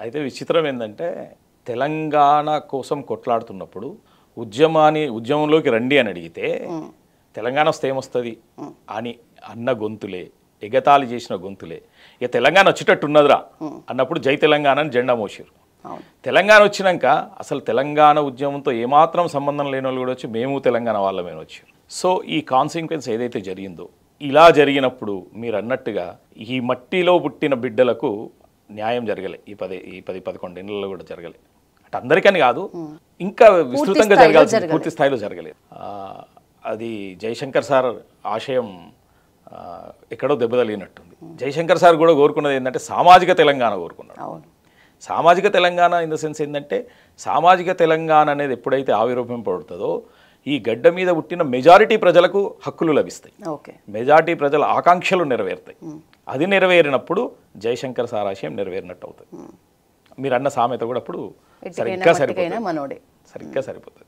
అయితే విచిత్రం ఏంటంటే తెలంగాణ కోసం కొట్లాడుతున్నప్పుడు ఉద్యమంలోకి రండి అని అడిగితే తెలంగాణ వస్తే ఏమొస్తుంది అని అన్న గొంతులే, ఎగతాళి చేసిన గొంతులే, ఇక తెలంగాణ వచ్చేటట్టున్నదిరా అన్నప్పుడు జై తెలంగాణ అని జెండా మోసారు. తెలంగాణ వచ్చినాక అసలు తెలంగాణ ఉద్యమంతో ఏమాత్రం సంబంధం లేని వాళ్ళు కూడా వచ్చి మేము తెలంగాణ వాళ్ళమే వచ్చారు. సో ఈ కాన్సిక్వెన్స్ ఏదైతే జరిగిందో, ఇలా జరిగినప్పుడు మీరు అన్నట్టుగా ఈ మట్టిలో పుట్టిన బిడ్డలకు న్యాయం జరగలే. ఈ 10-11 ఏళ్ళలో కూడా జరగలే. అంటే అందరికని కాదు, ఇంకా విస్తృతంగా జరగాల్సింది పూర్తి స్థాయిలో జరగలేదు. అది జయశంకర్ సార్ ఆశయం ఎక్కడో దెబ్బతలిగినట్టుంది. జయశంకర్ సార్ కూడా కోరుకున్నది ఏంటంటే సామాజిక తెలంగాణ కోరుకున్నాడు. సామాజిక తెలంగాణ ఇన్ ద సెన్స్ ఏంటంటే సామాజిక తెలంగాణ అనేది ఎప్పుడైతే ఆవిర్భవింపబడుతుందో ఈ గడ్డ మీద పుట్టిన మెజారిటీ ప్రజలకు హక్కులు లభిస్తాయి, మెజారిటీ ప్రజల ఆకాంక్షలు నెరవేరుతాయి. అది నెరవేరినప్పుడు జయశంకర్ సార్ ఆశయం నెరవేరినట్టు అవుతుంది. మీరు అన్న సామెత కూడా అప్పుడు సరిగ్గా సరిపోతుంది.